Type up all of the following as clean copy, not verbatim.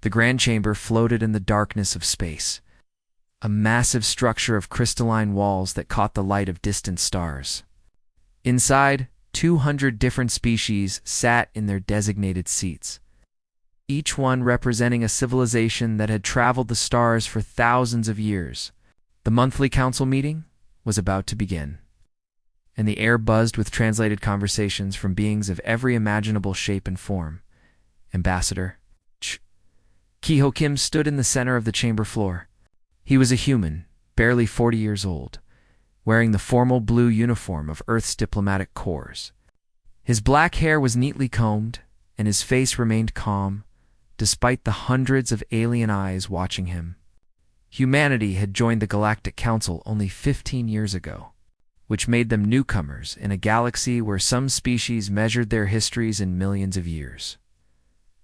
The grand chamber floated in the darkness of space, a massive structure of crystalline walls that caught the light of distant stars. Inside, 200 different species sat in their designated seats, each one representing a civilization that had traveled the stars for thousands of years. The monthly council meeting was about to begin, and the air buzzed with translated conversations from beings of every imaginable shape and form. Ambassador Kiho Kim stood in the center of the chamber floor. He was a human, barely 40 years old, wearing the formal blue uniform of Earth's diplomatic corps. His black hair was neatly combed, and his face remained calm, despite the hundreds of alien eyes watching him. Humanity had joined the Galactic Council only 15 years ago, which made them newcomers in a galaxy where some species measured their histories in millions of years.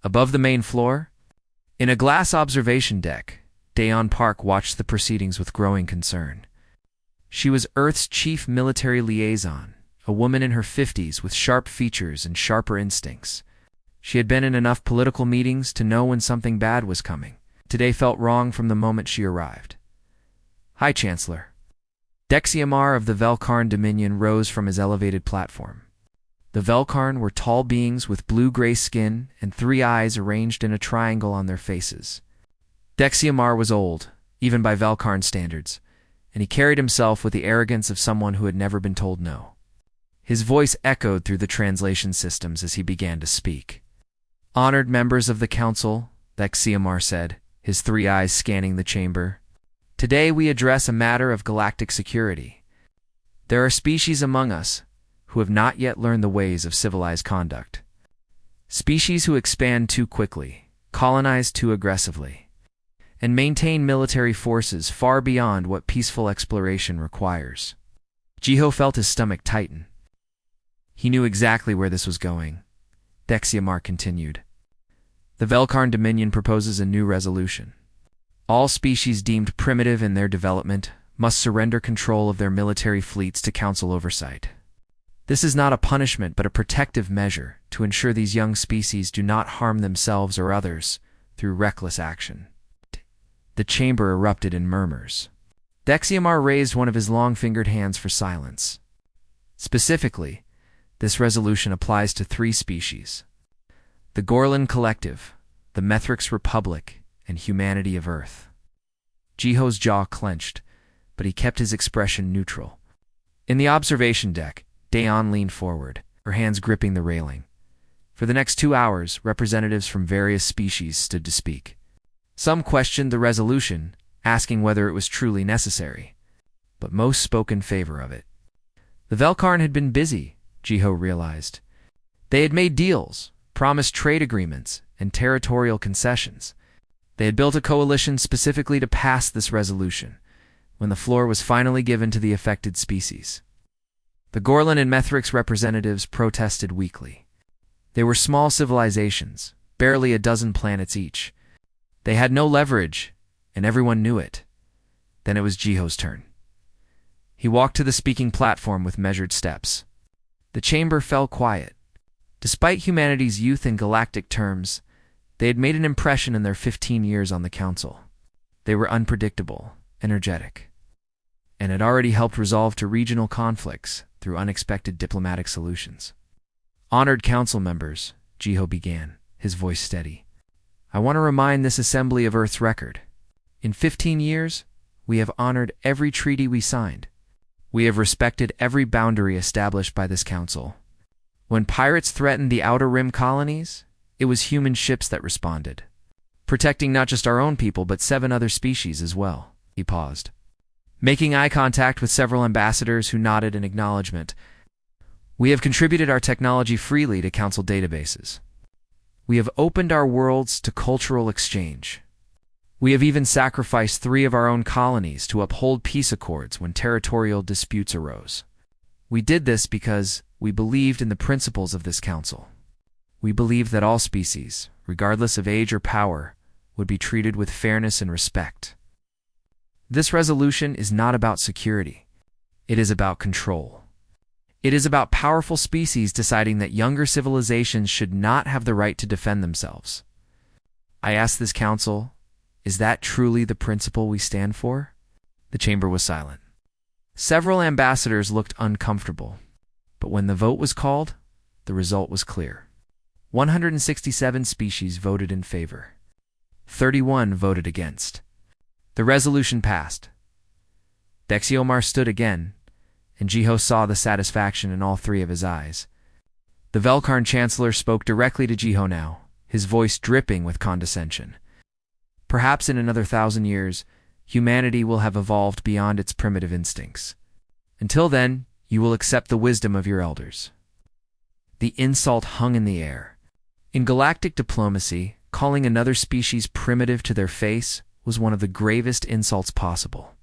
Above the main floor, in a glass observation deck, Dayon Park watched the proceedings with growing concern. She was Earth's chief military liaison, a woman in her 50s with sharp features and sharper instincts. She had been in enough political meetings to know when something bad was coming. Today felt wrong from the moment she arrived. "Hi, Chancellor." Dexiamar of the Velkarn Dominion rose from his elevated platform. The Velkarn were tall beings with blue-gray skin and 3 eyes arranged in a triangle on their faces. Dexiamar was old, even by Velkarn standards, and he carried himself with the arrogance of someone who had never been told no. His voice echoed through the translation systems as he began to speak. "Honored members of the Council," Dexiamar said, his 3 eyes scanning the chamber. "Today we address a matter of galactic security. There are species among us who have not yet learned the ways of civilized conduct. Species who expand too quickly, colonize too aggressively, and maintain military forces far beyond what peaceful exploration requires." Jiho felt his stomach tighten. He knew exactly where this was going. Dexiamar continued. "The Velkarn Dominion proposes a new resolution. All species deemed primitive in their development must surrender control of their military fleets to Council oversight. This is not a punishment but a protective measure to ensure these young species do not harm themselves or others through reckless action." The chamber erupted in murmurs. Dexiamar raised one of his long-fingered hands for silence. Specifically, this resolution applies to 3 species: the Gorlan Collective, the Methrix Republic, and humanity of Earth. Jiho's jaw clenched, but he kept his expression neutral. In the observation deck, Dayon leaned forward, her hands gripping the railing. For the next 2 hours, representatives from various species stood to speak. Some questioned the resolution, asking whether it was truly necessary, but most spoke in favor of it. The Velkarn had been busy, Jiho realized. They had made deals, promised trade agreements, and territorial concessions. They had built a coalition specifically to pass this resolution, when the floor was finally given to the affected species. The Gorlan and Methrix representatives protested weakly. They were small civilizations, barely a dozen planets each. They had no leverage, and everyone knew it. Then it was Jiho's turn. He walked to the speaking platform with measured steps. The chamber fell quiet. Despite humanity's youth in galactic terms, they had made an impression in their 15 years on the Council. They were unpredictable, energetic, and had already helped resolve to regional conflicts through unexpected diplomatic solutions. "Honored Council members," Jiho began, his voice steady. "I want to remind this assembly of Earth's record. In 15 years, we have honored every treaty we signed. We have respected every boundary established by this Council. When pirates threatened the Outer Rim colonies, it was human ships that responded, protecting not just our own people but 7 other species as well." He paused, making eye contact with several ambassadors who nodded in acknowledgement. "We have contributed our technology freely to Council databases. We have opened our worlds to cultural exchange. We have even sacrificed 3 of our own colonies to uphold peace accords when territorial disputes arose. We did this because we believed in the principles of this Council. We believed that all species, regardless of age or power, would be treated with fairness and respect. This resolution is not about security. It is about control. It is about powerful species deciding that younger civilizations should not have the right to defend themselves. I asked this council, is that truly the principle we stand for? The chamber was silent. Several ambassadors looked uncomfortable, but when the vote was called, the result was clear. 167 species voted in favor. 31 voted against. The resolution passed. Dexiomar stood again, and Jiho saw the satisfaction in all three of his eyes. The Velkarn Chancellor spoke directly to Jiho now, his voice dripping with condescension. Perhaps in another 1,000 years, humanity will have evolved beyond its primitive instincts. Until then, you will accept the wisdom of your elders. The insult hung in the air. In galactic diplomacy, calling another species primitive to their face was one of the gravest insults possible.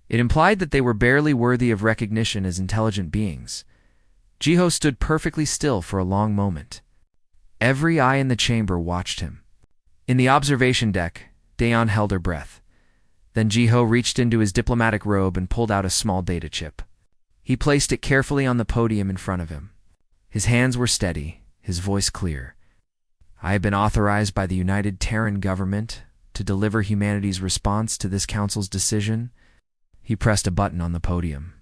It implied that they were barely worthy of recognition as intelligent beings. Jiho stood perfectly still for a long moment. Every eye in the chamber watched him. In the observation deck, Dayon held her breath. Then Jiho reached into his diplomatic robe and pulled out a small data chip. He placed it carefully on the podium in front of him. His hands were steady, his voice clear. I have been authorized by the United Terran government to deliver humanity's response to this council's decision. He pressed a button on the podium.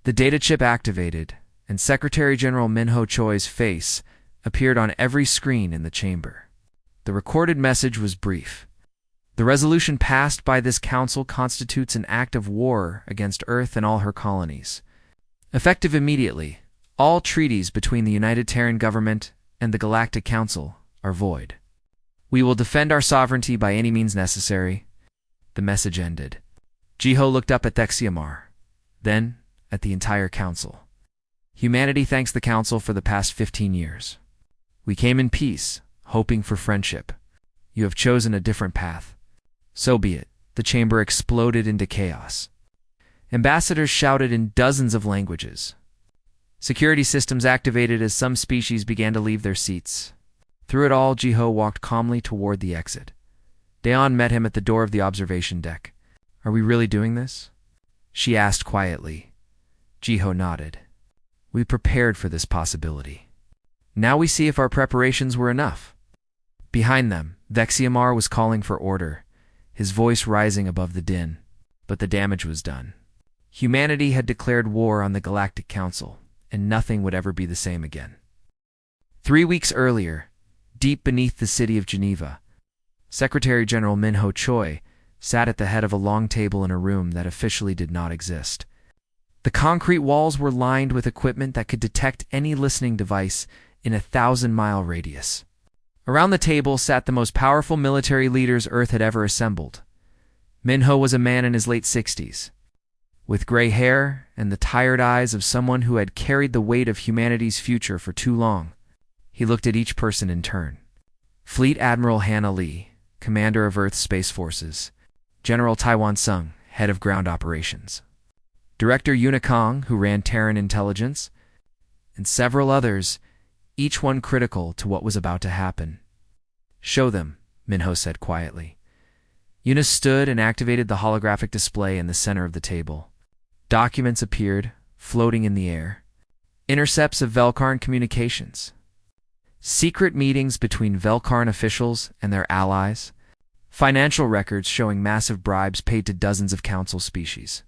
The data chip activated, and Secretary General Minho Choi's face appeared on every screen in the chamber. The recorded message was brief. The resolution passed by this council constitutes an act of war against Earth and all her colonies. Effective immediately, all treaties between the United Terran government and the Galactic Council are void. We will defend our sovereignty by any means necessary. The message ended. Jiho looked up at Dexiomar, then at the entire council. Humanity thanks the council for the past 15 years. We came in peace, hoping for friendship. You have chosen a different path. So be it. The chamber exploded into chaos. Ambassadors shouted in dozens of languages. Security systems activated as some species began to leave their seats. Through it all, Jiho walked calmly toward the exit. Dayon met him at the door of the observation deck. Are we really doing this? She asked quietly. Jiho nodded. We prepared for this possibility. Now we see if our preparations were enough. Behind them, Dexiomar was calling for order, his voice rising above the din. But the damage was done. Humanity had declared war on the Galactic Council, and nothing would ever be the same again. 3 weeks earlier, deep beneath the city of Geneva, Secretary General Minho Choi sat at the head of a long table in a room that officially did not exist. The concrete walls were lined with equipment that could detect any listening device in a 1,000-mile radius. Around the table sat the most powerful military leaders Earth had ever assembled. Minho was a man in his late 60s, with gray hair and the tired eyes of someone who had carried the weight of humanity's future for too long. He looked at each person in turn. Fleet Admiral Hannah Lee, commander of Earth's Space Forces. General Taiwan Sung, head of ground operations. Director Yuna Kong, who ran Terran intelligence. And several others, each one critical to what was about to happen. Show them, Minho said quietly. Yuna stood and activated the holographic display in the center of the table. Documents appeared, floating in the air. Intercepts of Velkarn communications. Secret meetings between Velkarn officials and their allies. Financial records showing massive bribes paid to dozens of council species.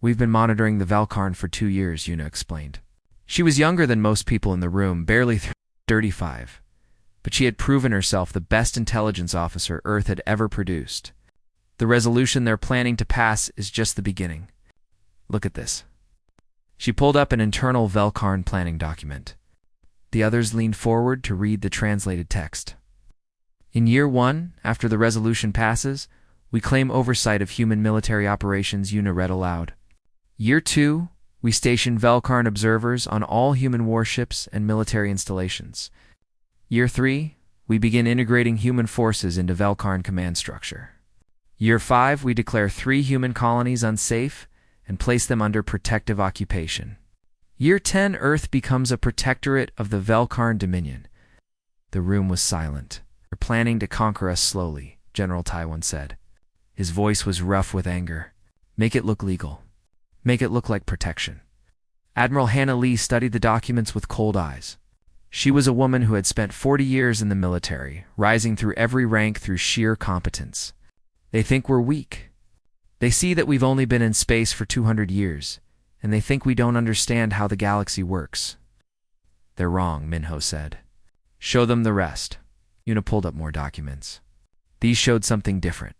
We've been monitoring the Velkarn for 2 years, Yuna explained. She was younger than most people in the room, barely 35, but she had proven herself the best intelligence officer Earth had ever produced. The resolution they're planning to pass is just the beginning. Look at this. She pulled up an internal Velkarn planning document. The others leaned forward to read the translated text. In Year 1, after the resolution passes, we claim oversight of human military operations, Yuna read aloud. Year 2, we station Velkarn observers on all human warships and military installations. Year 3, we begin integrating human forces into Velkarn command structure. Year 5, we declare 3 human colonies unsafe and place them under protective occupation. Year 10, Earth becomes a protectorate of the Velkarn Dominion. The room was silent. They're planning to conquer us slowly, General Taiwan said. His voice was rough with anger. Make it look legal. Make it look like protection. Admiral Hannah Lee studied the documents with cold eyes. She was a woman who had spent 40 years in the military, rising through every rank through sheer competence. They think we're weak. They see that we've only been in space for 200 years, and they think we don't understand how the galaxy works. They're wrong, Minho said. Show them the rest. Una pulled up more documents. These showed something different.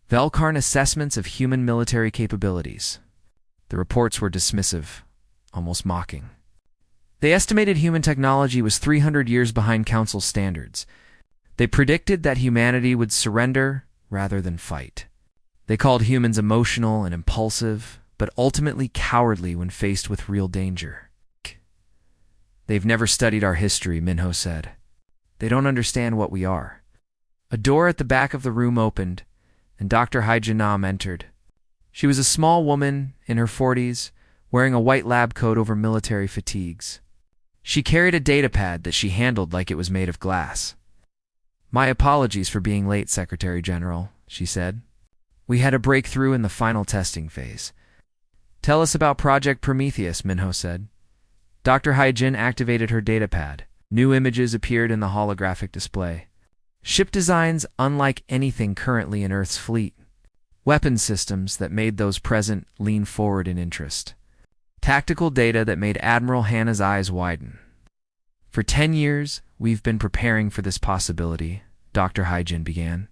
Velkarn assessments of human military capabilities. The reports were dismissive, almost mocking. They estimated human technology was 300 years behind Council standards. They predicted that humanity would surrender rather than fight. They called humans emotional and impulsive, but ultimately cowardly when faced with real danger. They've never studied our history, Minho said. They don't understand what we are. A door at the back of the room opened, and Dr. Haijanam entered. She was a small woman in her 40s, wearing a white lab coat over military fatigues. She carried a datapad that she handled like it was made of glass. My apologies for being late, Secretary General, she said. We had a breakthrough in the final testing phase. Tell us about Project Prometheus, Minho said. Dr. Haijin activated her datapad. New images appeared in the holographic display. Ship designs unlike anything currently in Earth's fleet. Weapon systems that made those present lean forward in interest. Tactical data that made Admiral Hannah's eyes widen. For 10 years, we've been preparing for this possibility, Dr. Haijin began.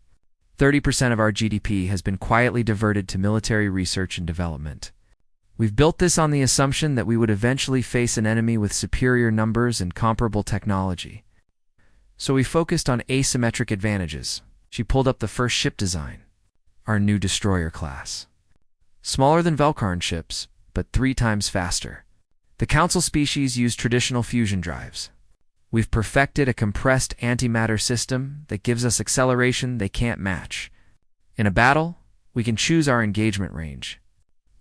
30% of our GDP has been quietly diverted to military research and development. We've built this on the assumption that we would eventually face an enemy with superior numbers and comparable technology. So we focused on asymmetric advantages. She pulled up the first ship design, our new destroyer class. Smaller than Velkarn ships, but 3 times faster. The Council species use traditional fusion drives. We've perfected a compressed antimatter system that gives us acceleration they can't match. In a battle, we can choose our engagement range.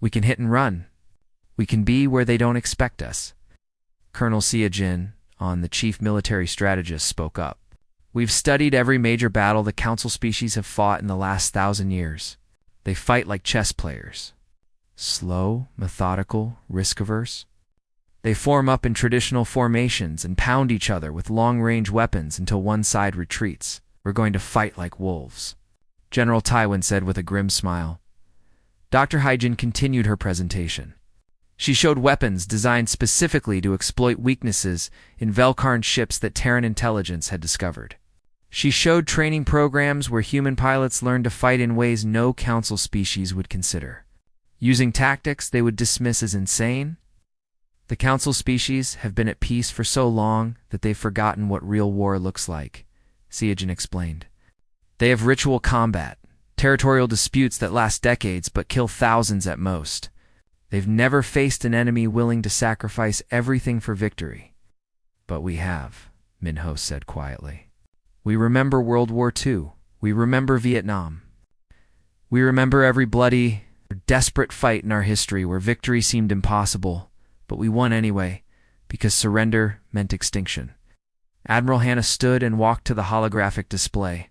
We can hit and run. We can be where they don't expect us. Colonel Siajin, the chief military strategist, spoke up. We've studied every major battle the Council species have fought in the last 1,000 years. They fight like chess players. Slow, methodical, risk-averse. They form up in traditional formations and pound each other with long-range weapons until one side retreats. We're going to fight like wolves, General Tywin said with a grim smile. Dr. Haijin continued her presentation. She showed weapons designed specifically to exploit weaknesses in Velkarn ships that Terran intelligence had discovered. She showed training programs where human pilots learned to fight in ways no Council species would consider. Using tactics they would dismiss as insane. The Council species have been at peace for so long that they've forgotten what real war looks like, Siajin explained. They have ritual combat, territorial disputes that last decades but kill thousands at most. They've never faced an enemy willing to sacrifice everything for victory. But we have, Minho said quietly. We remember World War II. We remember Vietnam. We remember every bloody, desperate fight in our history where victory seemed impossible, but we won anyway, because surrender meant extinction. Admiral Hannah stood and walked to the holographic display.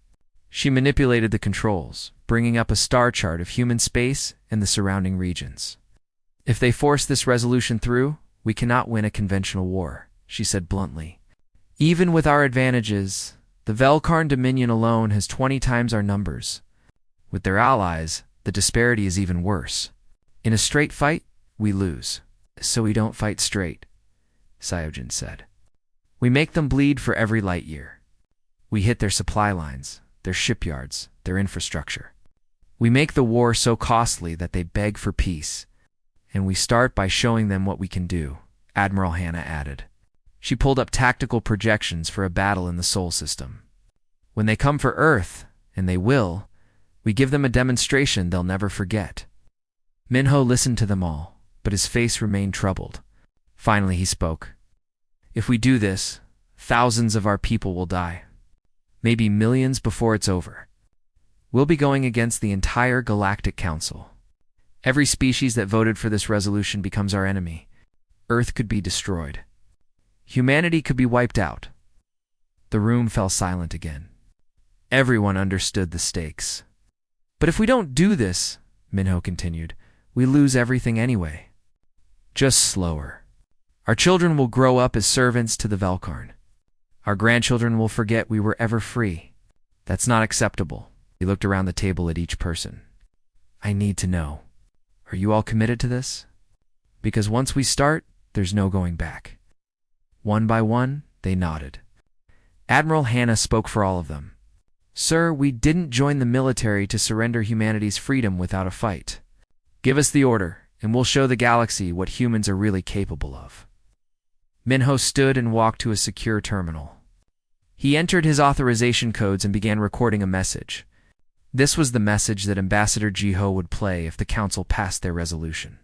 She manipulated the controls, bringing up a star chart of human space and the surrounding regions. If they force this resolution through, we cannot win a conventional war, she said bluntly. Even with our advantages, the Velkarn Dominion alone has 20 times our numbers. With their allies, the disparity is even worse. In a straight fight, we lose. So we don't fight straight, Siajin said. We make them bleed for every light year. We hit their supply lines, their shipyards, their infrastructure. We make the war so costly that they beg for peace. And we start by showing them what we can do, Admiral Hannah added. She pulled up tactical projections for a battle in the Sol system. When they come for Earth, and they will, we give them a demonstration they'll never forget. Minho listened to them all, but his face remained troubled. Finally he spoke. If we do this, thousands of our people will die. Maybe millions before it's over. We'll be going against the entire Galactic Council. Every species that voted for this resolution becomes our enemy. Earth could be destroyed. Humanity could be wiped out. The room fell silent again. Everyone understood the stakes. But if we don't do this, Minho continued, we lose everything anyway. Just slower. Our children will grow up as servants to the Velkarn. Our grandchildren will forget we were ever free. That's not acceptable. He looked around the table at each person. I need to know. Are you all committed to this? Because once we start, there's no going back. One by one, they nodded. Admiral Hannah spoke for all of them. Sir, we didn't join the military to surrender humanity's freedom without a fight. Give us the order, and we'll show the galaxy what humans are really capable of. Minho stood and walked to a secure terminal. He entered his authorization codes and began recording a message. This was the message that Ambassador Jiho would play if the Council passed their resolution.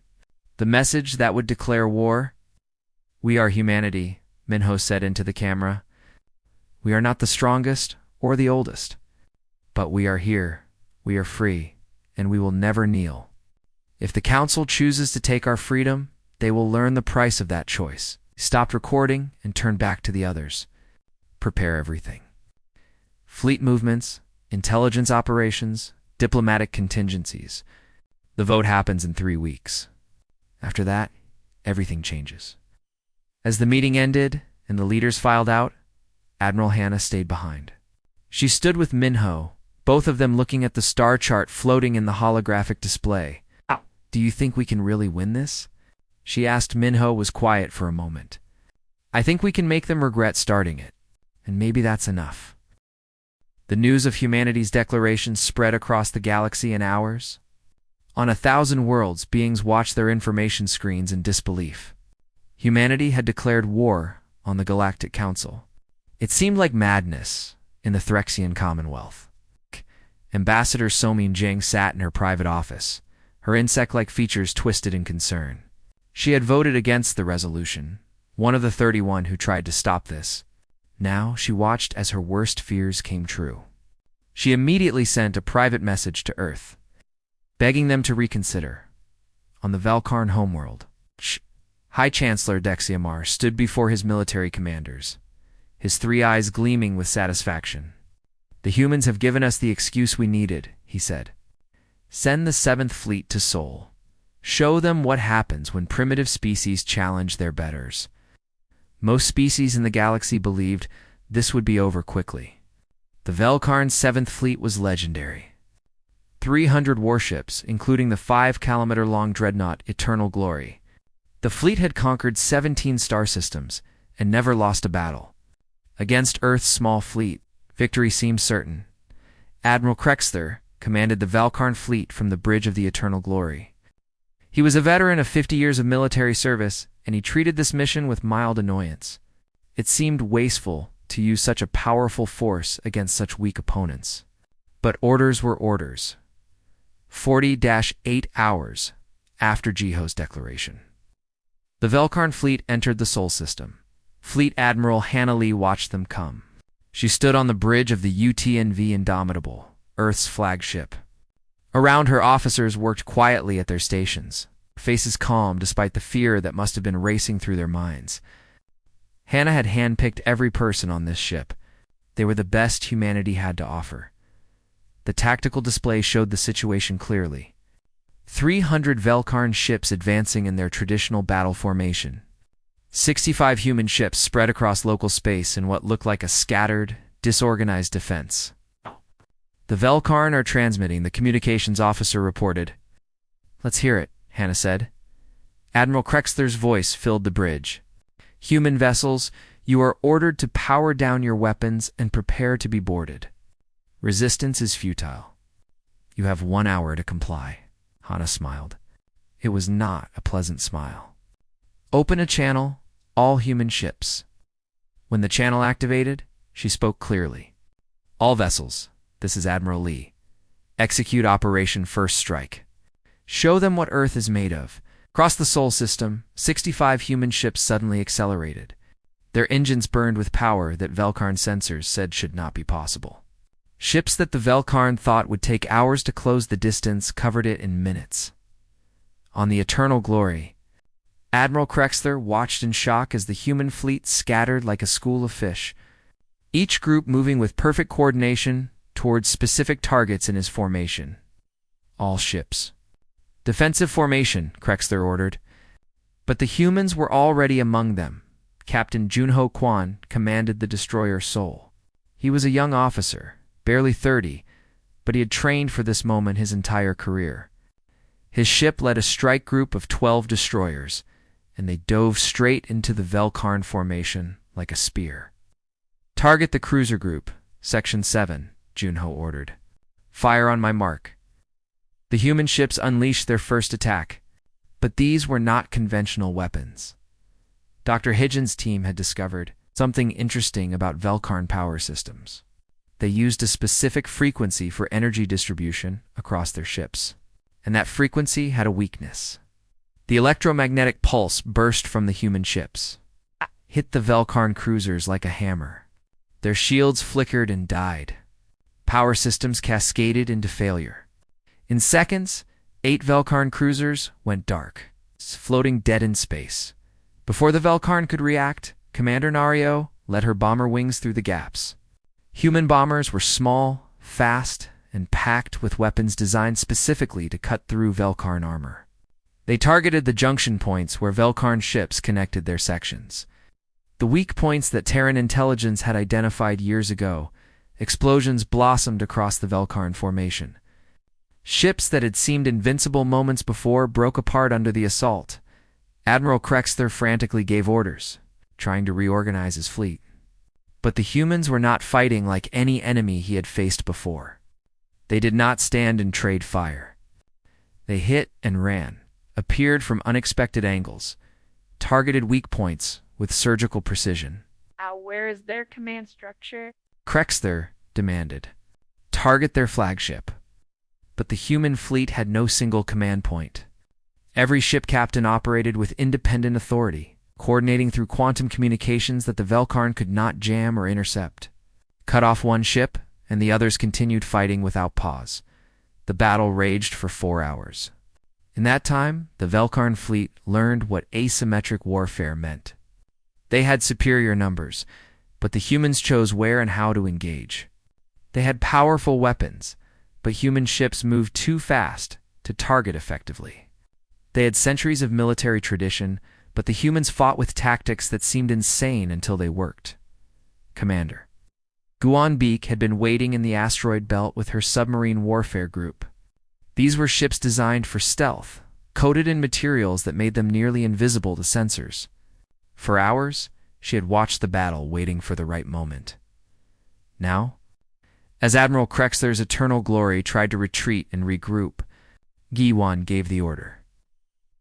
The message that would declare war? We are humanity, Minho said into the camera. We are not the strongest or the oldest. But we are here, we are free, and we will never kneel. If the Council chooses to take our freedom, they will learn the price of that choice. He stopped recording and turned back to the others. Prepare everything. Fleet movements, intelligence operations, diplomatic contingencies. The vote happens in 3 weeks. After that, everything changes. As the meeting ended and the leaders filed out, Admiral Hannah stayed behind. She stood with Minho, both of them looking at the star chart floating in the holographic display. Do you think we can really win this? She asked. Minho was quiet for a moment. I think we can make them regret starting it, and maybe that's enough. The news of humanity's declaration spread across the galaxy in hours. On 1,000 worlds, beings watched their information screens in disbelief. Humanity had declared war on the Galactic Council. It seemed like madness in the Threxian Commonwealth. Ambassador Somin Jing sat in her private office, her insect-like features twisted in concern. She had voted against the resolution, one of the 31 who tried to stop this. Now she watched as her worst fears came true. She immediately sent a private message to Earth, begging them to reconsider. On the Valkarn homeworld, High Chancellor Dexiamar stood before his military commanders, his 3 eyes gleaming with satisfaction. The humans have given us the excuse we needed, he said. Send the 7th Fleet to Sol. Show them what happens when primitive species challenge their betters. Most species in the galaxy believed this would be over quickly. The Velkarn's 7th Fleet was legendary. 300 warships, including the 5-kilometer-long dreadnought Eternal Glory. The fleet had conquered 17 star systems and never lost a battle. Against Earth's small fleet, victory seemed certain. Admiral Krexther commanded the Valkarn fleet from the bridge of the Eternal Glory. He was a veteran of 50 years of military service, and he treated this mission with mild annoyance. It seemed wasteful to use such a powerful force against such weak opponents. But orders were orders. 40-8 hours after Jiho's declaration. The Velkarn fleet entered the Sol system. Fleet Admiral Hannah Lee watched them come. She stood on the bridge of the UTNV Indomitable, Earth's flagship. Around her, officers worked quietly at their stations, faces calm despite the fear that must have been racing through their minds. Hannah had handpicked every person on this ship. They were the best humanity had to offer. The tactical display showed the situation clearly. 300 Velkarn ships advancing in their traditional battle formation. 65 human ships spread across local space in what looked like a scattered, disorganized defense. The Velkarn are transmitting, the communications officer reported. Let's hear it, Hannah said. Admiral Krexther's voice filled the bridge. Human vessels, you are ordered to power down your weapons and prepare to be boarded. Resistance is futile. You have 1 hour to comply. Hannah smiled. It was not a pleasant smile. Open a channel, all human ships. When the channel activated, she spoke clearly. All vessels, this is Admiral Lee. Execute Operation First Strike. Show them what Earth is made of. Across the Sol system, 65 human ships suddenly accelerated. Their engines burned with power that Velkarn sensors said should not be possible. Ships that the Velkarn thought would take hours to close the distance covered it in minutes. On the Eternal Glory, Admiral Krexther watched in shock as the human fleet scattered like a school of fish, each group moving with perfect coordination towards specific targets in his formation. All ships. Defensive formation, Krexther ordered. But the humans were already among them, Captain Junho Kwan commanded the destroyer Seoul. He was a young officer, barely 30, but he had trained for this moment his entire career. His ship led a strike group of 12 destroyers, and they dove straight into the Velkarn formation like a spear. "Target the cruiser group, Section 7, Junho ordered. "Fire on my mark." The human ships unleashed their first attack, but these were not conventional weapons. Dr. Higgins' team had discovered something interesting about Velkarn power systems. They used a specific frequency for energy distribution across their ships, and that frequency had a weakness. The electromagnetic pulse burst from the human ships, hit the Velkarn cruisers like a hammer. Their shields flickered and died. Power systems cascaded into failure. In seconds, 8 Velkarn cruisers went dark, floating dead in space. Before the Velkarn could react, Commander Nario let her bomber wings through the gaps. Human bombers were small, fast, and packed with weapons designed specifically to cut through Velkarn armor. They targeted the junction points where Velkarn ships connected their sections. The weak points that Terran intelligence had identified years ago. Explosions blossomed across the Velkarn formation. Ships that had seemed invincible moments before broke apart under the assault. Admiral Krexler frantically gave orders, trying to reorganize his fleet. But the humans were not fighting like any enemy he had faced before. They did not stand and trade fire. They hit and ran, appeared from unexpected angles, targeted weak points with surgical precision. Where is their command structure? Krexler demanded. Target their flagship. But the human fleet had no single command point. Every ship captain operated with independent authority, coordinating through quantum communications that the Velkarn could not jam or intercept. Cut off one ship, and the others continued fighting without pause. The battle raged for 4 hours. In that time, the Velkarn fleet learned what asymmetric warfare meant. They had superior numbers, but the humans chose where and how to engage. They had powerful weapons, but human ships moved too fast to target effectively. They had centuries of military tradition, but the humans fought with tactics that seemed insane until they worked. Commander Guan Beek had been waiting in the asteroid belt with her submarine warfare group. These were ships designed for stealth, coated in materials that made them nearly invisible to sensors. For hours, she had watched the battle, waiting for the right moment. Now, as Admiral Krexler's Eternal Glory tried to retreat and regroup, Guan gave the order.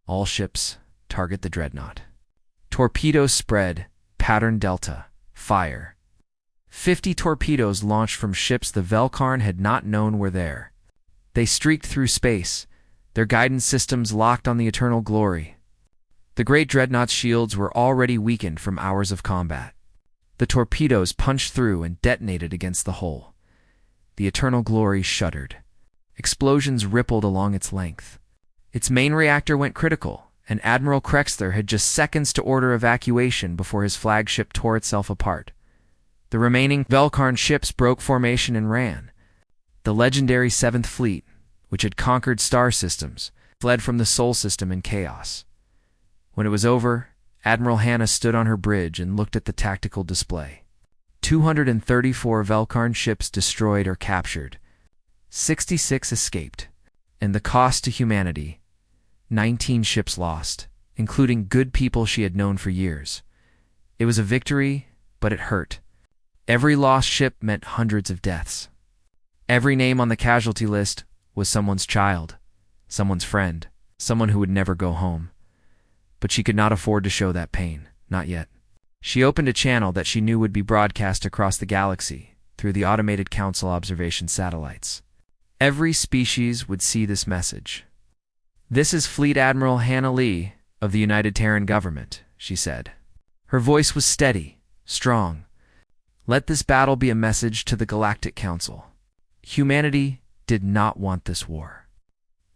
All ships, target the dreadnought. Torpedoes spread, pattern delta, fire. 50 torpedoes launched from ships the Velkarn had not known were there. They streaked through space, their guidance systems locked on the Eternal Glory. The great dreadnought's shields were already weakened from hours of combat. The torpedoes punched through and detonated against the hull. The Eternal Glory shuddered. Explosions rippled along its length. Its main reactor went critical, and Admiral Krexler had just seconds to order evacuation before his flagship tore itself apart. The remaining Velkarn ships broke formation and ran. The legendary 7th Fleet, which had conquered star systems, fled from the Sol system in chaos. When it was over, Admiral Hannah stood on her bridge and looked at the tactical display. 234 Velkarn ships destroyed or captured. 66 escaped. And the cost to humanity, 19 ships lost, including good people she had known for years. It was a victory, but it hurt. Every lost ship meant hundreds of deaths. Every name on the casualty list was someone's child, someone's friend, someone who would never go home. But she could not afford to show that pain, not yet. She opened a channel that she knew would be broadcast across the galaxy through the automated Council observation satellites. Every species would see this message. "This is Fleet Admiral Hannah Lee of the United Terran Government," she said. Her voice was steady, strong. "Let this battle be a message to the Galactic Council. Humanity did not want this war.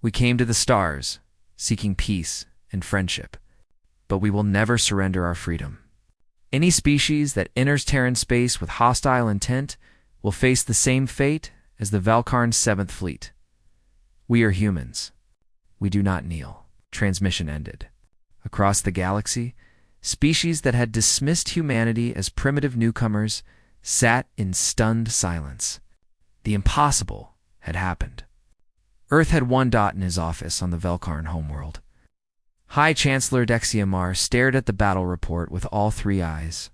We came to the stars, seeking peace and friendship, but we will never surrender our freedom. Any species that enters Terran space with hostile intent will face the same fate as the Velkarn's 7th Fleet. We are humans. We do not kneel." Transmission ended. Across the galaxy, Species that had dismissed humanity as primitive newcomers sat in stunned silence. The impossible had happened. Earth had one dot in his office on the Velkarn homeworld. High Chancellor Dexiamar stared at the battle report with all three eyes.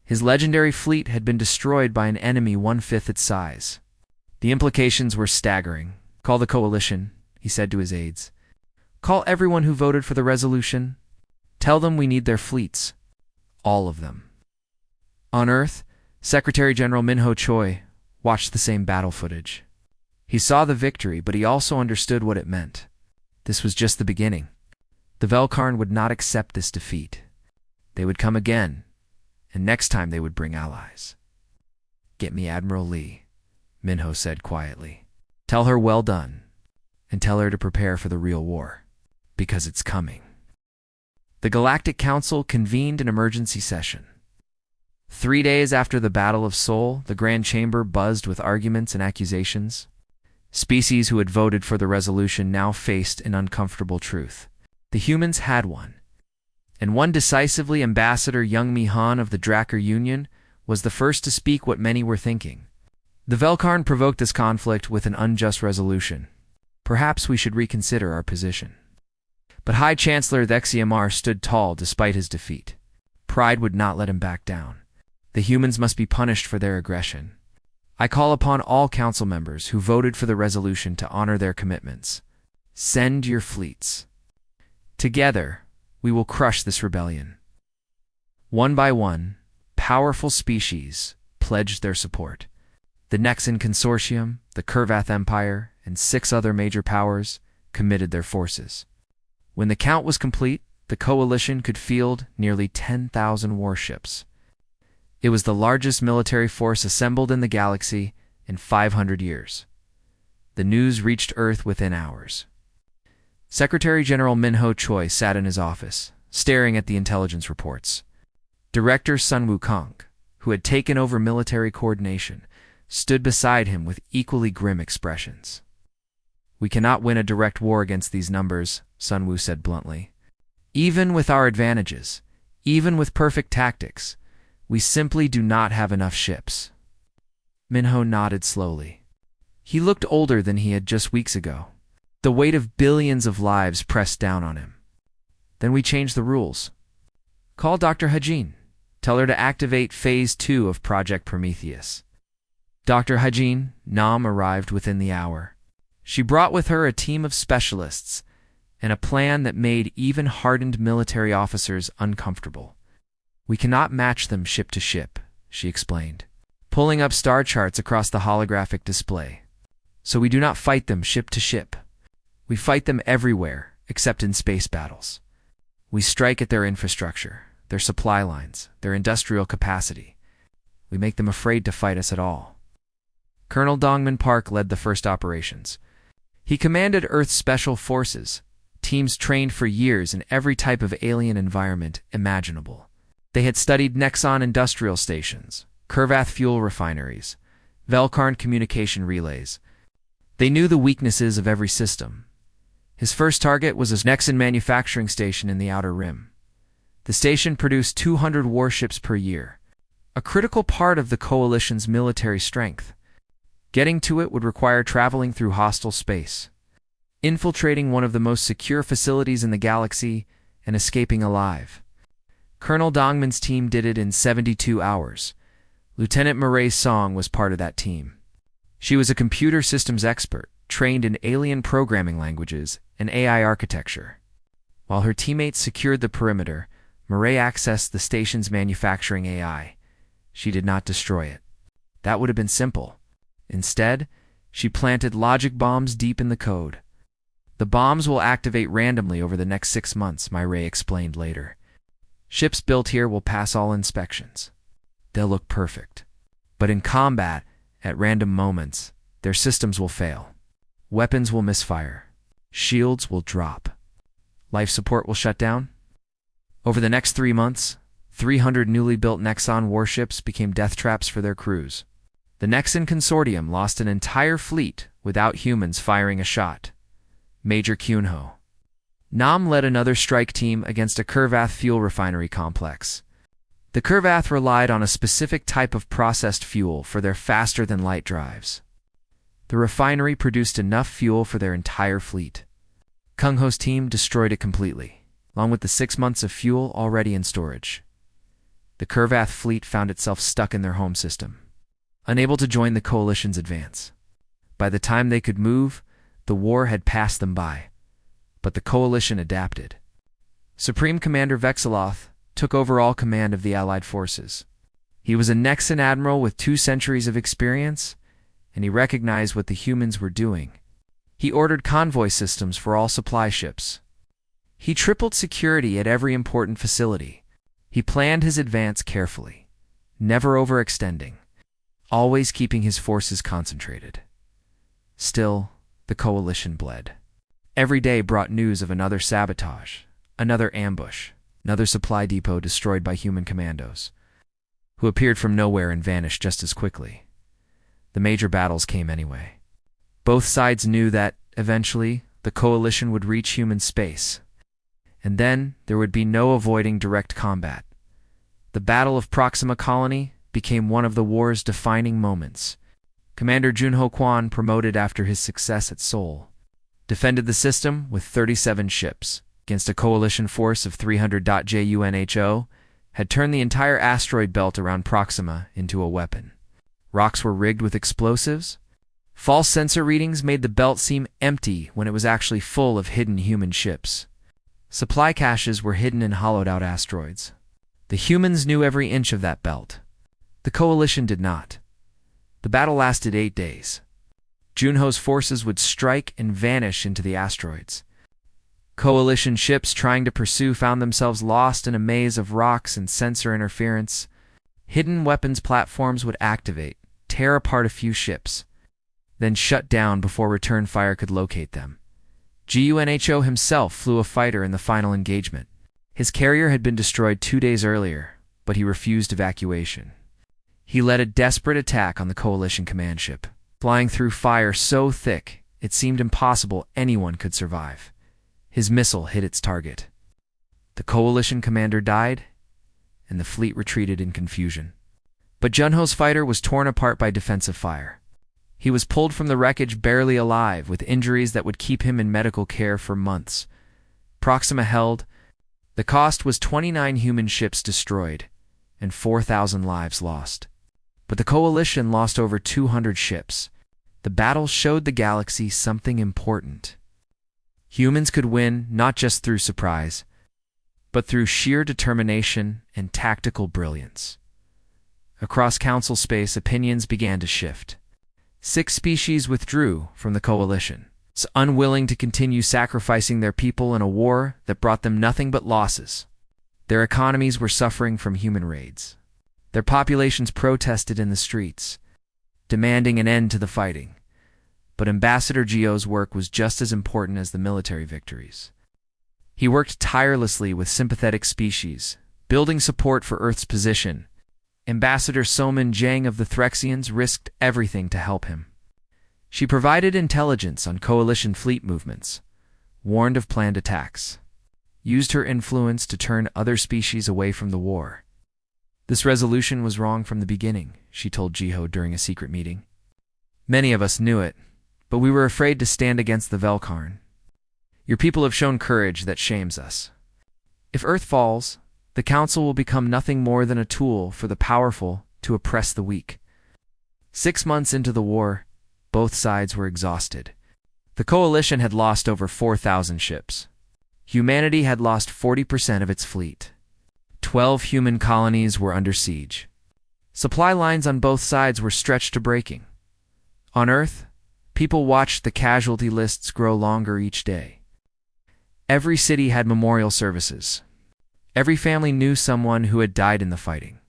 His legendary fleet had been destroyed by an enemy one-fifth its size. The implications were staggering. "Call the coalition," he said to his aides. "Call everyone who voted for the resolution. Tell them we need their fleets. All of them." On Earth, Secretary General Minho Choi watched the same battle footage. He saw the victory, but he also understood what it meant. This was just the beginning. The Velkarn would not accept this defeat. They would come again, and next time they would bring allies. "Get me Admiral Lee," Minho said quietly. "Tell her well done, and tell her to prepare for the real war, because it's coming." The Galactic Council convened an emergency session. 3 days after the Battle of Seoul, the Grand Chamber buzzed with arguments and accusations. Species who had voted for the resolution now faced an uncomfortable truth. The humans had won, and one decisively Ambassador Young-Mi Han of the Drakkar Union was the first to speak what many were thinking. "The Velkarn provoked this conflict with an unjust resolution. Perhaps we should reconsider our position." But High Chancellor Dexiamar stood tall despite his defeat. Pride would not let him back down. The humans must be punished for their aggression. "I call upon all council members who voted for the resolution to honor their commitments. Send your fleets. Together, we will crush this rebellion." One by one, powerful species pledged their support. The Nexan Consortium, the Kurvath Empire, and 6 other major powers committed their forces. When the count was complete, the coalition could field nearly 10,000 warships. It was the largest military force assembled in the galaxy in 500 years. The news reached Earth within hours. Secretary General Minho Choi sat in his office, staring at the intelligence reports. Director Sun Wukong, who had taken over military coordination, stood beside him with equally grim expressions. "We cannot win a direct war against these numbers," Sun Wu said bluntly. "Even with our advantages, even with perfect tactics, we simply do not have enough ships." Minho nodded slowly. He looked older than he had just weeks ago. The weight of billions of lives pressed down on him. "Then we change the rules. Call Dr. Hajin. Tell her to activate Phase 2 of Project Prometheus." Dr. Hajin Nam arrived within the hour. She brought with her a team of specialists and a plan that made even hardened military officers uncomfortable. "We cannot match them ship to ship," she explained, pulling up star charts across the holographic display. "So we do not fight them ship to ship. We fight them everywhere, except in space battles. We strike at their infrastructure, their supply lines, their industrial capacity. We make them afraid to fight us at all." Colonel Dongman Park led the first operations. He commanded Earth's special forces, teams trained for years in every type of alien environment imaginable. They had studied Nexon industrial stations, Kurvath fuel refineries, Velkarn communication relays. They knew the weaknesses of every system. His first target was a Nexon manufacturing station in the Outer Rim. The station produced 200 warships per year, a critical part of the Coalition's military strength. Getting to it would require traveling through hostile space, infiltrating one of the most secure facilities in the galaxy, and escaping alive. Colonel Dongman's team did it in 72 hours. Lieutenant Murray Song was part of that team. She was a computer systems expert, trained in alien programming languages and AI architecture. While her teammates secured the perimeter, Murray accessed the station's manufacturing AI. She did not destroy it. That would have been simple. Instead, she planted logic bombs deep in the code. "The bombs will activate randomly over the next 6 months," Murray explained later. "Ships built here will pass all inspections. They'll look perfect. But in combat, at random moments, their systems will fail. Weapons will misfire. Shields will drop. Life support will shut down." Over the next 3 months, 300 newly built Nexon warships became death traps for their crews. The Nexon Consortium lost an entire fleet without humans firing a shot. Major Kunho. Nam led another strike team against a Kurvath fuel refinery complex. The Kurvath relied on a specific type of processed fuel for their faster-than-light drives. The refinery produced enough fuel for their entire fleet. Kung Ho's team destroyed it completely, along with the 6 months of fuel already in storage. The Kurvath fleet found itself stuck in their home system, unable to join the Coalition's advance. By the time they could move, the war had passed them by, but the Coalition adapted. Supreme Commander Vexeloth took overall command of the Allied forces. He was a Nexan admiral with 2 centuries of experience, and he recognized what the humans were doing. He ordered convoy systems for all supply ships. He tripled security at every important facility. He planned his advance carefully, never overextending, always keeping his forces concentrated. Still, the Coalition bled. Every day brought news of another sabotage, another ambush, another supply depot destroyed by human commandos, who appeared from nowhere and vanished just as quickly. The major battles came anyway. Both sides knew that, eventually, the Coalition would reach human space, and then there would be no avoiding direct combat. The Battle of Proxima Colony became one of the war's defining moments. Commander Junho Kwan, promoted after his success at Seoul, defended the system with 37 ships against a Coalition force of 300. Junho had turned the entire asteroid belt around Proxima into a weapon. Rocks were rigged with explosives. False sensor readings made the belt seem empty when it was actually full of hidden human ships. Supply caches were hidden in hollowed-out asteroids. The humans knew every inch of that belt. The Coalition did not. The battle lasted 8 days. Junho's forces would strike and vanish into the asteroids. Coalition ships trying to pursue found themselves lost in a maze of rocks and sensor interference. Hidden weapons platforms would activate, tear apart a few ships, then shut down before return fire could locate them. Junho himself flew a fighter in the final engagement. His carrier had been destroyed 2 days earlier, but he refused evacuation. He led a desperate attack on the Coalition command ship, flying through fire so thick it seemed impossible anyone could survive. His missile hit its target. The Coalition commander died, and the fleet retreated in confusion. But Junho's fighter was torn apart by defensive fire. He was pulled from the wreckage barely alive, with injuries that would keep him in medical care for months. Proxima held. The cost was 29 human ships destroyed and 4,000 lives lost. But the Coalition lost over 200 ships. The battle showed the galaxy something important. Humans could win not just through surprise, but through sheer determination and tactical brilliance. Across Council space, opinions began to shift. 6 species withdrew from the Coalition, unwilling to continue sacrificing their people in a war that brought them nothing but losses. Their economies were suffering from human raids. Their populations protested in the streets, demanding an end to the fighting. But Ambassador Gio's work was just as important as the military victories. He worked tirelessly with sympathetic species, building support for Earth's position. Ambassador Soman Jang of the Threxians risked everything to help him. She provided intelligence on Coalition fleet movements, warned of planned attacks, used her influence to turn other species away from the war. This resolution was wrong from the beginning, she told Jiho during a secret meeting. Many of us knew it, but we were afraid to stand against the Velkarn. Your people have shown courage that shames us. If Earth falls, the Council will become nothing more than a tool for the powerful to oppress the weak. 6 months into the war, both sides were exhausted. The Coalition had lost over 4,000 ships. Humanity had lost 40% of its fleet. 12 human colonies were under siege. Supply lines on both sides were stretched to breaking. On Earth, people watched the casualty lists grow longer each day. Every city had memorial services. Every family knew someone who had died in the fighting.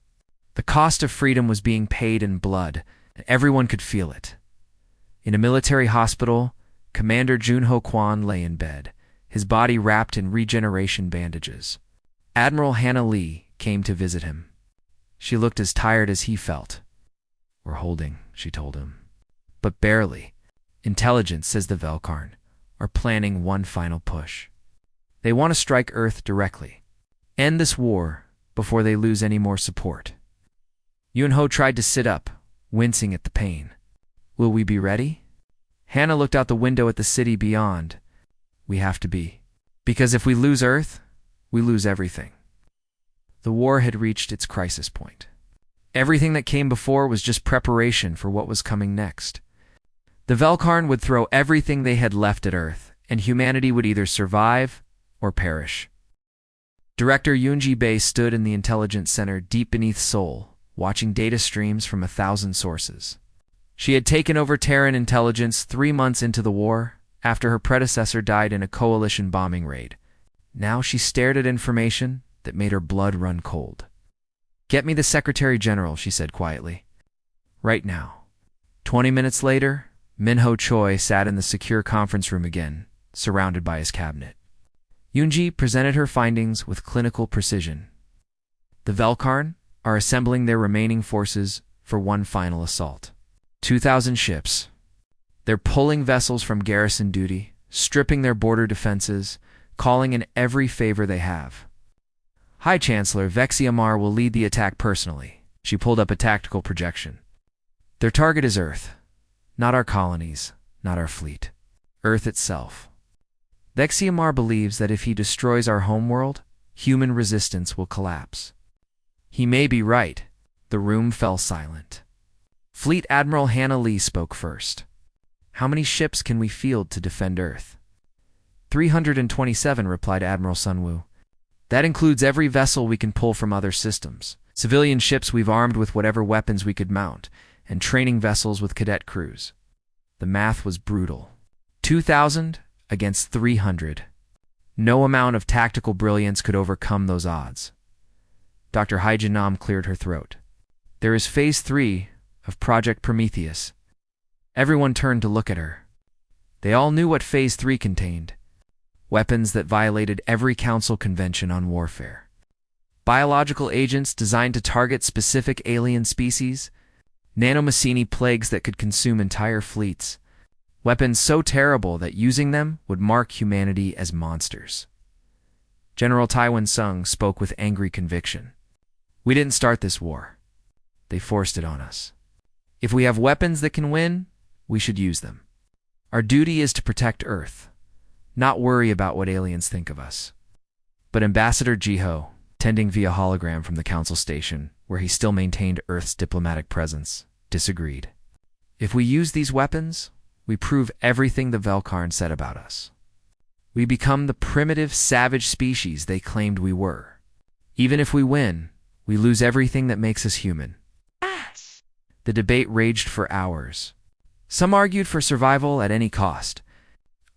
The cost of freedom was being paid in blood, and everyone could feel it. In a military hospital, Commander Junho Kwan lay in bed, his body wrapped in regeneration bandages. Admiral Hannah Lee came to visit him. She looked as tired as he felt. "We're holding," she told him. "But barely. Intelligence, says the Velkarn, are planning one final push." They want to strike Earth directly. End this war before they lose any more support. Yunho tried to sit up, wincing at the pain. Will we be ready? Hannah looked out the window at the city beyond. We have to be. Because if we lose Earth, we lose everything. The war had reached its crisis point. Everything that came before was just preparation for what was coming next. The Velkarn would throw everything they had left at Earth, and humanity would either survive or perish. Director Yoonji Bae stood in the intelligence center deep beneath Seoul, watching data streams from 1,000 sources. She had taken over Terran intelligence 3 months into the war, after her predecessor died in a coalition bombing raid. Now she stared at information that made her blood run cold. Get me the Secretary General, she said quietly. Right now. 20 minutes later, Minho Choi sat in the secure conference room again, surrounded by his cabinet. Yoonji presented her findings with clinical precision. The Velkarn are assembling their remaining forces for one final assault. 2,000 ships. They're pulling vessels from garrison duty, stripping their border defenses, calling in every favor they have. High Chancellor Vexiamar will lead the attack personally. She pulled up a tactical projection. Their target is Earth. Not our colonies, not our fleet. Earth itself. Vexiamar believes that if he destroys our homeworld, human resistance will collapse. He may be right. The room fell silent. Fleet Admiral Hannah Lee spoke first. How many ships can we field to defend Earth? 327, replied Admiral Sunwoo. That includes every vessel we can pull from other systems. Civilian ships we've armed with whatever weapons we could mount, and training vessels with cadet crews. The math was brutal. 2,000 against 300. No amount of tactical brilliance could overcome those odds. Dr. Haijinam cleared her throat. There is Phase 3 of Project Prometheus. Everyone turned to look at her. They all knew what Phase 3 contained. Weapons that violated every council convention on warfare. Biological agents designed to target specific alien species. Nanomachini plagues that could consume entire fleets. Weapons so terrible that using them would mark humanity as monsters. General Taiwan Sung spoke with angry conviction. We didn't start this war. They forced it on us. If we have weapons that can win, we should use them. Our duty is to protect Earth, not worry about what aliens think of us. But Ambassador Jiho, tending via hologram from the council station, where he still maintained Earth's diplomatic presence, disagreed. If we use these weapons, we prove everything the Velkarn said about us. We become the primitive, savage species they claimed we were. Even if we win, we lose everything that makes us human. The debate raged for hours. Some argued for survival at any cost.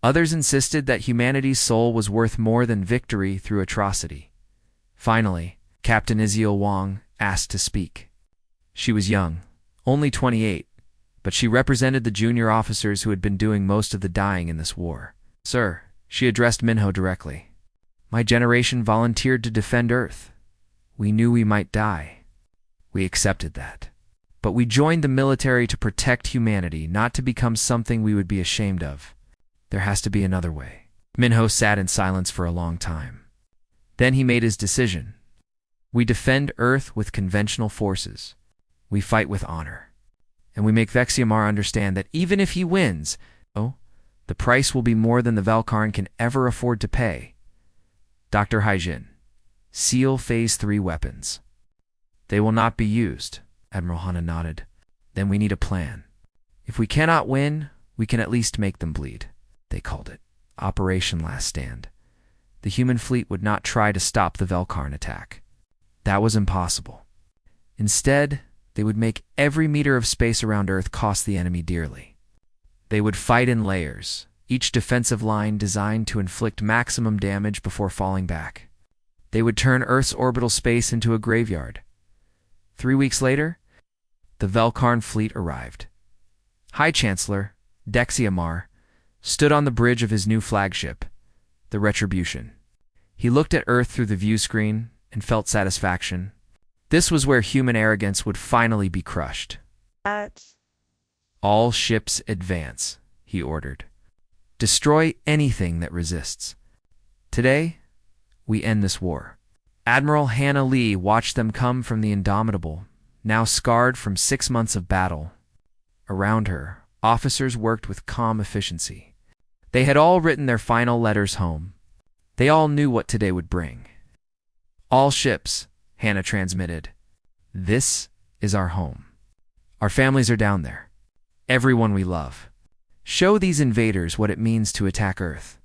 Others insisted that humanity's soul was worth more than victory through atrocity. Finally, Captain Iziel Wang asked to speak. She was young, only 28, but she represented the junior officers who had been doing most of the dying in this war. Sir, she addressed Minho directly. My generation volunteered to defend Earth. We knew we might die. We accepted that. But we joined the military to protect humanity, not to become something we would be ashamed of. There has to be another way. Minho sat in silence for a long time. Then he made his decision. We defend Earth with conventional forces. We fight with honor. And we make Vexiamar understand that even if he wins, the price will be more than the Velkarn can ever afford to pay. Dr. Haijin, seal Phase 3 weapons. They will not be used. Admiral Hana nodded. Then we need a plan. If we cannot win, we can at least make them bleed. They called it Operation Last Stand. The human fleet would not try to stop the Velkarn attack. That was impossible. Instead, they would make every meter of space around Earth cost the enemy dearly. They would fight in layers, each defensive line designed to inflict maximum damage before falling back. They would turn Earth's orbital space into a graveyard. 3 weeks later, the Velkarn fleet arrived. High Chancellor Dexiamar stood on the bridge of his new flagship, the Retribution. He looked at Earth through the view screen and felt satisfaction. This was where human arrogance would finally be crushed. All ships advance, he ordered. Destroy anything that resists. Today, we end this war. Admiral Hannah Lee watched them come from the Indomitable, now scarred from 6 months of battle. Around her, officers worked with calm efficiency. They had all written their final letters home. They all knew what today would bring. All ships, Hannah transmitted. This is our home. Our families are down there. Everyone we love. Show these invaders what it means to attack Earth.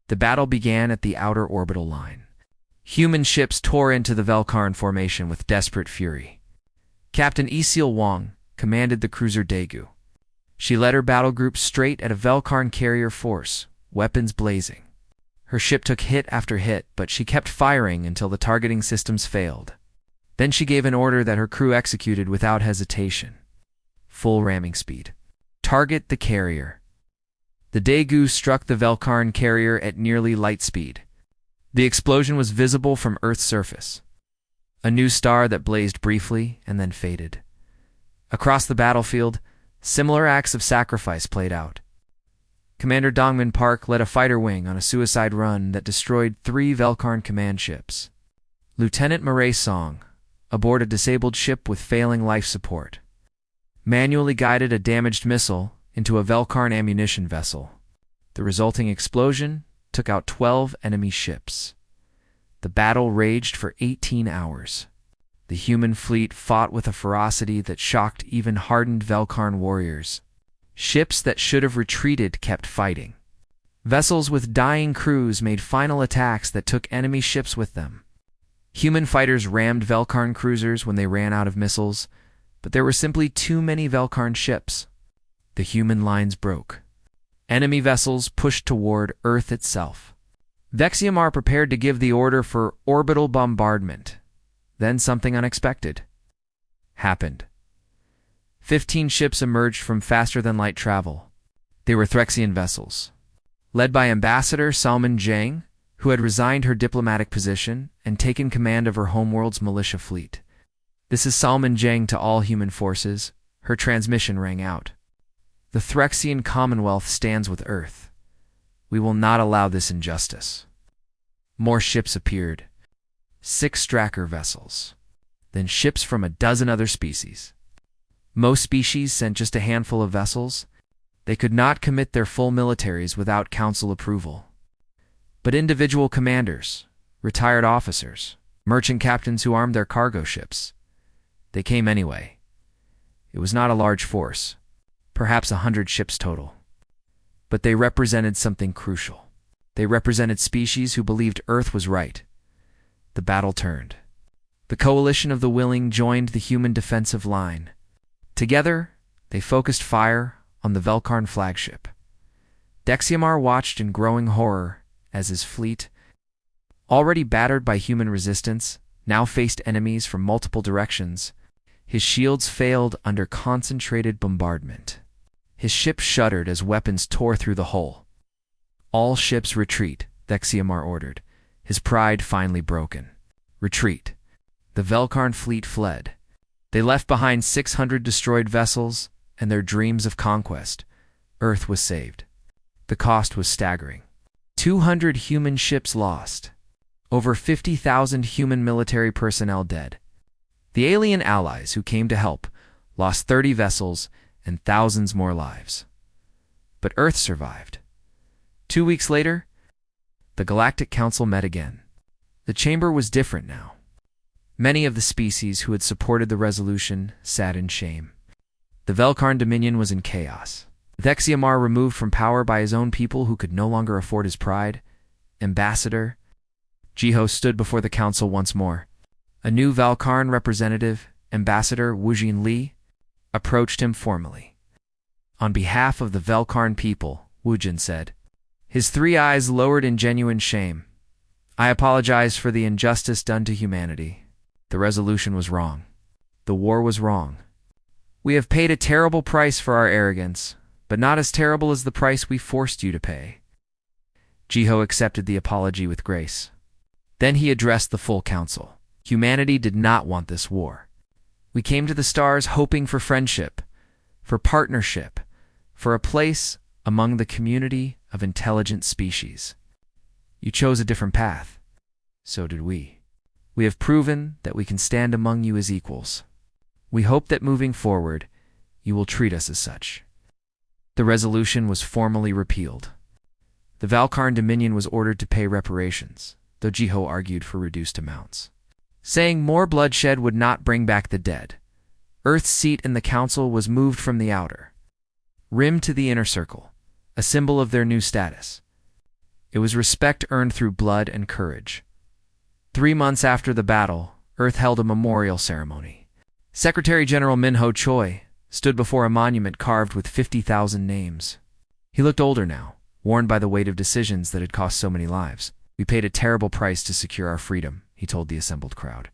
The battle began at the outer orbital line. Human ships tore into the Velkarn formation with desperate fury. Captain Isil Wong commanded the cruiser Daegu. She led her battle group straight at a Velkarn carrier force, weapons blazing. Her ship took hit after hit, but she kept firing until the targeting systems failed. Then she gave an order that her crew executed without hesitation. Full ramming speed. Target the carrier. The Daegu struck the Velkarn carrier at nearly light speed. The explosion was visible from Earth's surface. A new star that blazed briefly and then faded. Across the battlefield, similar acts of sacrifice played out. Commander Dongmin Park led a fighter wing on a suicide run that destroyed 3 Velkarn command ships. Lieutenant Murray Song, aboard a disabled ship with failing life support, manually guided a damaged missile into a Velkarn ammunition vessel. The resulting explosion took out 12 enemy ships. The battle raged for 18 hours. The human fleet fought with a ferocity that shocked even hardened Velkarn warriors. Ships that should have retreated kept fighting. Vessels with dying crews made final attacks that took enemy ships with them. Human fighters rammed Velkarn cruisers when they ran out of missiles, but there were simply too many Velkarn ships. The human lines broke. Enemy vessels pushed toward Earth itself. Vexiamar prepared to give the order for orbital bombardment. Then something unexpected happened. 15 ships emerged from faster-than-light travel. They were Threxian vessels. Led by Ambassador Salman Jang, who had resigned her diplomatic position and taken command of her homeworld's militia fleet. "This is Salman Jang to all human forces," her transmission rang out. "The Threxian Commonwealth stands with Earth. We will not allow this injustice." More ships appeared. 6 Stracker vessels. Then ships from a dozen other species. Most species sent just a handful of vessels. They could not commit their full militaries without council approval. But individual commanders, retired officers, merchant captains who armed their cargo ships, they came anyway. It was not a large force, perhaps 100 ships total. But they represented something crucial. They represented species who believed Earth was right. The battle turned. The coalition of the willing joined the human defensive line. Together, they focused fire on the Velkarn flagship. Dexiamar watched in growing horror as his fleet, already battered by human resistance, now faced enemies from multiple directions. His shields failed under concentrated bombardment. His ship shuddered as weapons tore through the hull. "All ships retreat," Dexiamar ordered, his pride finally broken. Retreat. The Velkarn fleet fled. They left behind 600 destroyed vessels and their dreams of conquest. Earth was saved. The cost was staggering. 200 human ships lost. Over 50,000 human military personnel dead. The alien allies who came to help lost 30 vessels and thousands more lives. But Earth survived. 2 weeks later, the Galactic Council met again. The chamber was different now. Many of the species who had supported the resolution sat in shame. The Velkarn Dominion was in chaos. Vexiamar removed from power by his own people who could no longer afford his pride. Ambassador Jiho stood before the council once more. A new Velkarn representative, Ambassador Wujin Li, approached him formally. "On behalf of the Velkarn people," Wujin said, his 3 eyes lowered in genuine shame, "I apologize for the injustice done to humanity. The resolution was wrong. The war was wrong. We have paid a terrible price for our arrogance, but not as terrible as the price we forced you to pay." Jiho accepted the apology with grace. Then he addressed the full council. Humanity did not want this war. We came to the stars hoping for friendship, for partnership, for a place among the community of intelligent species. You chose a different path. So did we. We have proven that we can stand among you as equals. We hope that moving forward, you will treat us as such. The resolution was formally repealed. The Valkarn Dominion was ordered to pay reparations, though Jiho argued for reduced amounts, saying more bloodshed would not bring back the dead. Earth's seat in the council was moved from the outer rim to the inner circle, a symbol of their new status. It was respect earned through blood and courage. 3 months after the battle, Earth held a memorial ceremony. Secretary General Minho Choi stood before a monument carved with 50,000 names. He looked older now, worn by the weight of decisions that had cost so many lives. We paid a terrible price to secure our freedom, he told the assembled crowd.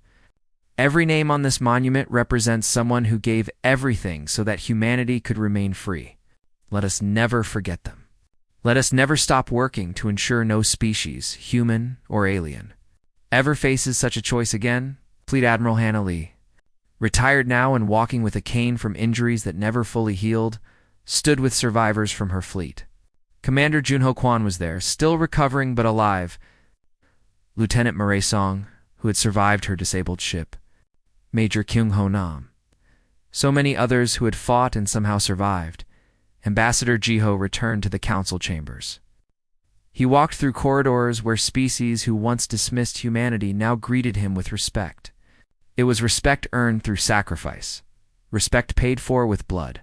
Every name on this monument represents someone who gave everything so that humanity could remain free. Let us never forget them. Let us never stop working to ensure no species, human or alien, ever faces such a choice again. Fleet Admiral Hannah Lee, retired now and walking with a cane from injuries that never fully healed, stood with survivors from her fleet. Commander Junho Kwan was there, still recovering but alive. Lieutenant Murray Song, who had survived her disabled ship. Major Kyung Ho Nam. So many others who had fought and somehow survived. Ambassador Jiho returned to the council chambers. He walked through corridors where species who once dismissed humanity now greeted him with respect. It was respect earned through sacrifice, respect paid for with blood.